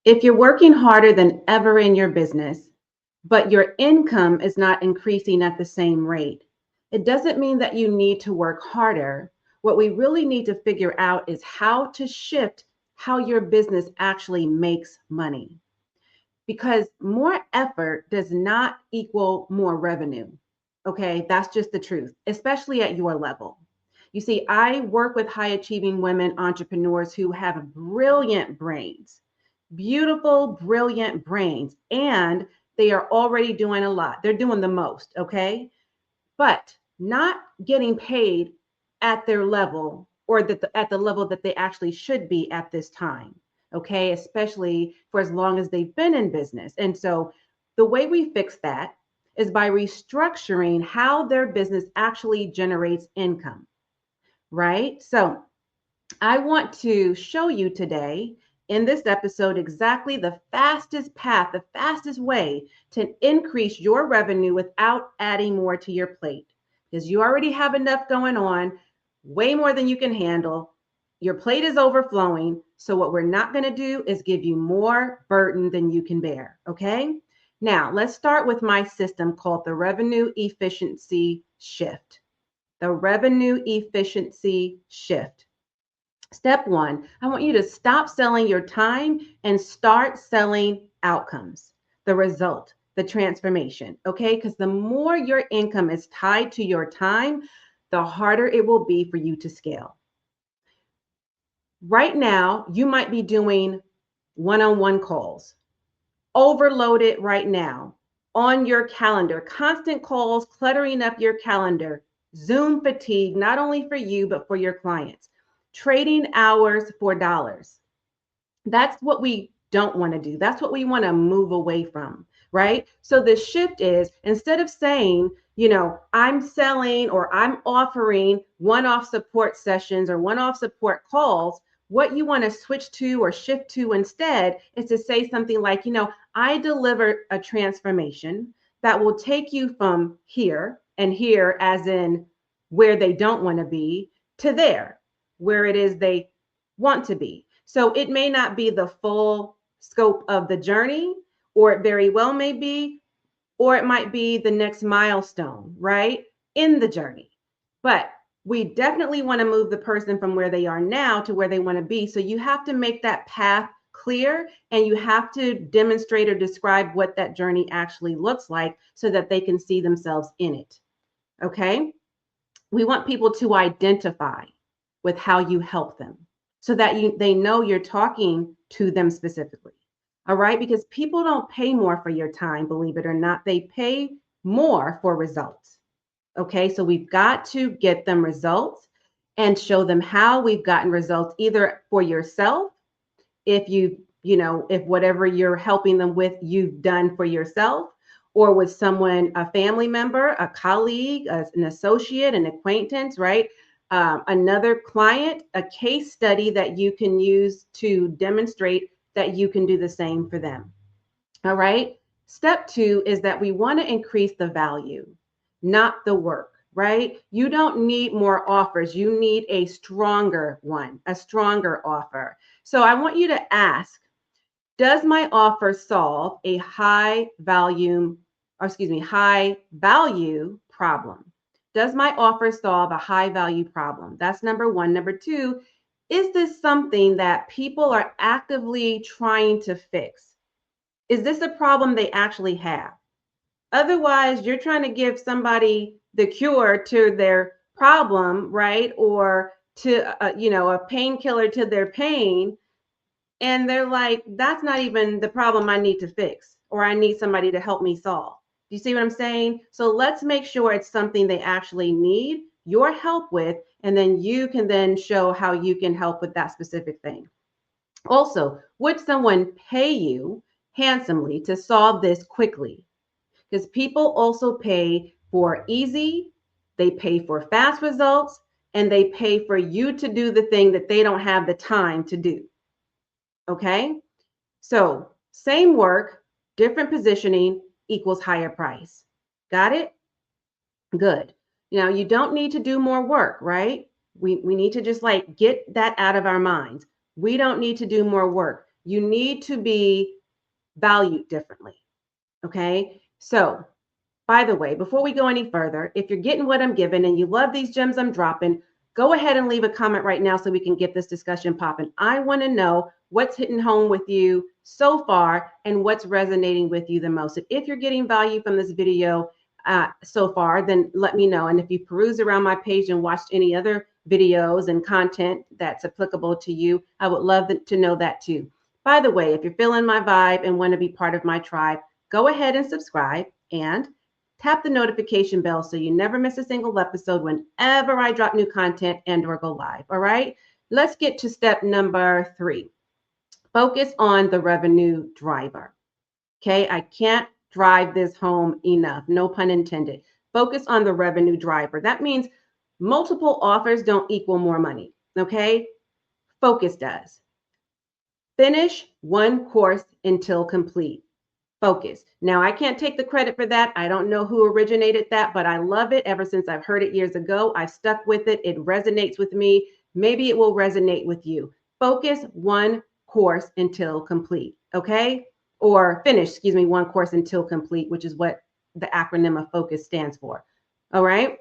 If you're working harder than ever in your business, but your income is not increasing at the same rate, it doesn't mean that you need to work harder. What we really need to figure out is how to shift how your business actually makes money. Because more effort does not equal more revenue. Okay, that's just the truth, especially at your level. You see, I work with high achieving women entrepreneurs who have brilliant brains, beautiful, brilliant brains, and they are already doing a lot. They're doing the most, okay? But not getting paid at their level or at the level that they actually should be at this time. Okay, especially for as long as they've been in business. And so the way we fix that is by restructuring how their business actually generates income, right? So I want to show you today in this episode exactly the fastest path, the fastest way to increase your revenue without adding more to your plate. Because you already have enough going on, way more than you can handle. Your plate is overflowing. So, what we're not going to do is give you more burden than you can bear. Okay. Now, let's start with my system called the revenue efficiency shift. The revenue efficiency shift. Step one, I want you to stop selling your time and start selling outcomes, the result, the transformation. Okay. Because the more your income is tied to your time, the harder it will be for you to scale. Right now, you might be doing one on one calls, overloaded right now on your calendar, constant calls, cluttering up your calendar, Zoom fatigue, not only for you, but for your clients, trading hours for dollars. That's what we don't want to do. That's what we want to move away from, right? So the shift is instead of saying, I'm selling or I'm offering one-off support sessions or one-off support calls, what you want to switch to or shift to instead is to say something like, I deliver a transformation that will take you from here and here, as in where they don't want to be, to there, where it is they want to be. So it may not be the full scope of the journey, or it very well may be, or it might be the next milestone, right, in the journey. But we definitely want to move the person from where they are now to where they want to be. So you have to make that path clear and you have to demonstrate or describe what that journey actually looks like so that they can see themselves in it. Okay? We want people to identify with how you help them so that they know you're talking to them specifically. All right? Because people don't pay more for your time, believe it or not. They pay more for results. Okay? So we've got to get them results and show them how we've gotten results either for yourself, if if whatever you're helping them with, you've done for yourself, or with someone, a family member, a colleague, an associate, an acquaintance, right? Another client, a case study that you can use to demonstrate that you can do the same for them. All right. Step two is that we want to increase the value, not the work, right? You don't need more offers. You need a stronger one, a stronger offer. So I want you to ask, does my offer solve a high value problem? Does my offer solve a high value problem? That's number one. Number two, is this something that people are actively trying to fix? Is this a problem they actually have? Otherwise, you're trying to give somebody the cure to their problem, right? Or to, a painkiller to their pain. And they're like, that's not even the problem I need to fix, or I need somebody to help me solve. Do you see what I'm saying? So let's make sure it's something they actually need your help with, and then you can then show how you can help with that specific thing. Also, would someone pay you handsomely to solve this quickly? Because people also pay for easy, they pay for fast results, and they pay for you to do the thing that they don't have the time to do. Okay? So same work, different positioning equals higher price. Got it? Good. Now you don't need to do more work, right? We need to just like get that out of our minds. We don't need to do more work. You need to be valued differently. Okay. So, by the way, before we go any further, if you're getting what I'm giving and you love these gems I'm dropping, go ahead and leave a comment right now so we can get this discussion popping. I want to know what's hitting home with you so far and what's resonating with you the most. And if you're getting value from this video so far, then let me know. And if you peruse around my page and watched any other videos and content that's applicable to you, I would love to know that too. By the way, if you're feeling my vibe and want to be part of my tribe, go ahead and subscribe and tap the notification bell so you never miss a single episode whenever I drop new content and or go live. All right, let's get to step number 3. Focus on the revenue driver. Okay, I can't drive this home enough. No pun intended. Focus on the revenue driver. That means multiple offers don't equal more money. Okay, focus does. Finish one course until complete. Focus. Now, I can't take the credit for that. I don't know who originated that, but I love it. Ever since I've heard it years ago, I've stuck with it. It resonates with me. Maybe it will resonate with you. Focus one course until complete, okay? Or finish, one course until complete, which is what the acronym of FOCUS stands for, all right?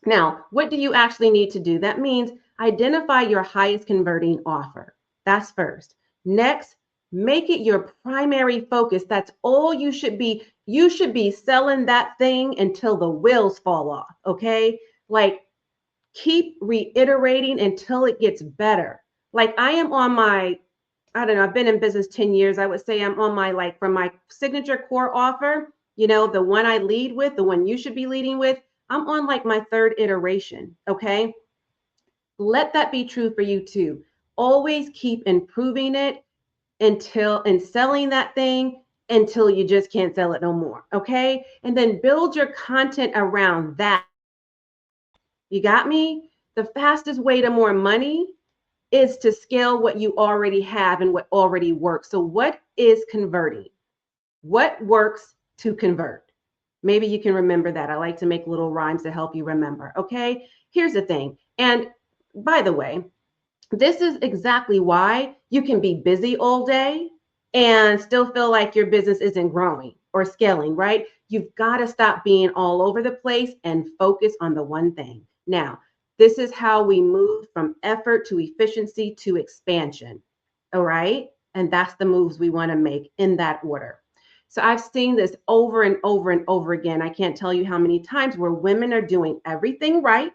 Now, what do you actually need to do? That means identify your highest converting offer. That's first. Next, make it your primary focus. That's all you should be. You should be selling that thing until the wheels fall off, okay? Like, keep reiterating until it gets better. Like, I am on my, I don't know, I've been in business 10 years. I would say I'm on my, like, from my signature core offer, the one I lead with, the one you should be leading with, I'm on like my 3rd iteration, okay? Let that be true for you too. Always keep improving it and selling that thing until you just can't sell it no more, okay? And then build your content around that. You got me? The fastest way to more money is to scale what you already have and what already works. So what is converting? What works to convert? Maybe you can remember that. I like to make little rhymes to help you remember, okay? Here's the thing. And by the way, this is exactly why you can be busy all day and still feel like your business isn't growing or scaling, right? You've got to stop being all over the place and focus on the one thing. Now, this is how we move from effort to efficiency to expansion, all right? And that's the moves we want to make in that order. So I've seen this over and over and over again. I can't tell you how many times where women are doing everything right,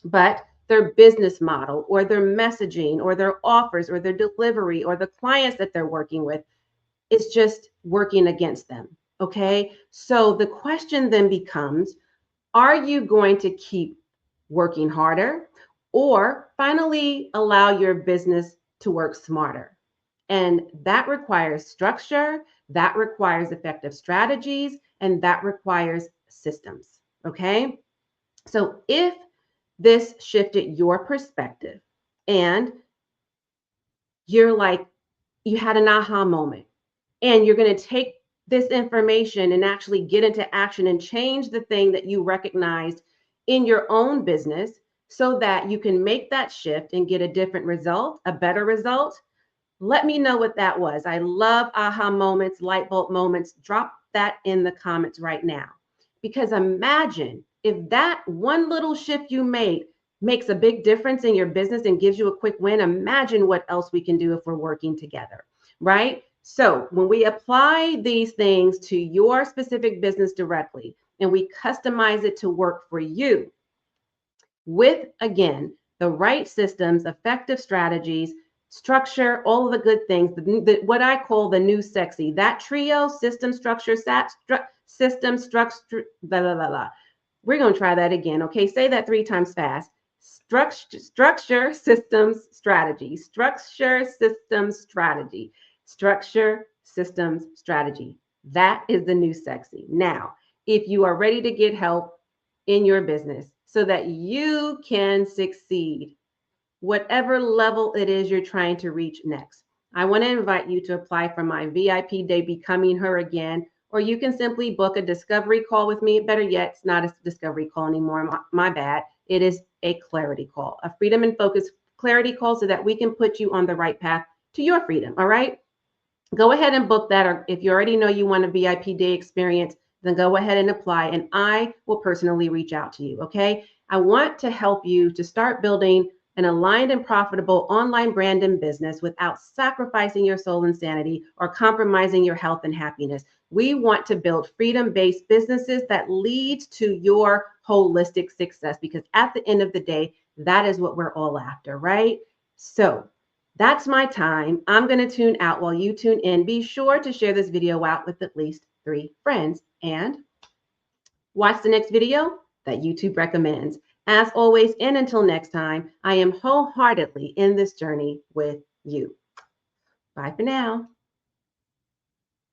but their business model or their messaging or their offers or their delivery or the clients that they're working with is just working against them. Okay. So the question then becomes, are you going to keep working harder or finally allow your business to work smarter? And that requires structure, that requires effective strategies, and that requires systems. Okay. So if this shifted your perspective and you're like, you had an aha moment and you're going to take this information and actually get into action and change the thing that you recognized in your own business so that you can make that shift and get a different result, a better result. Let me know what that was. I love aha moments, light bulb moments. Drop that in the comments right now. Because imagine if that one little shift you made makes a big difference in your business and gives you a quick win. Imagine what else we can do if we're working together, right? So when we apply these things to your specific business directly and we customize it to work for you with, again, the right systems, effective strategies, structure, all of the good things, what I call the new sexy, that trio, system, structure, system, structure, blah, blah, blah, blah. We're going to try that again. Okay. Say that 3 times fast. Structure, systems, strategy, structure, systems, strategy, structure, systems, strategy. That is the new sexy. Now, if you are ready to get help in your business so that you can succeed, whatever level it is you're trying to reach next, I want to invite you to apply for my VIP day, Becoming Her Again, or you can simply book a discovery call with me. Better yet, it's not a discovery call anymore. My bad. It is a clarity call, a freedom and focus clarity call so that we can put you on the right path to your freedom. All right. Go ahead and book that. Or if you already know you want a VIP day experience, then go ahead and apply, and I will personally reach out to you. Okay. I want to help you to start building an aligned and profitable online brand and business without sacrificing your soul and sanity or compromising your health and happiness. We want to build freedom-based businesses that lead to your holistic success, because at the end of the day, that is what we're all after, right? So that's my time. I'm going to tune out while you tune in. Be sure to share this video out with at least 3 friends and watch the next video that YouTube recommends. As always, and until next time, I am wholeheartedly in this journey with you. Bye for now.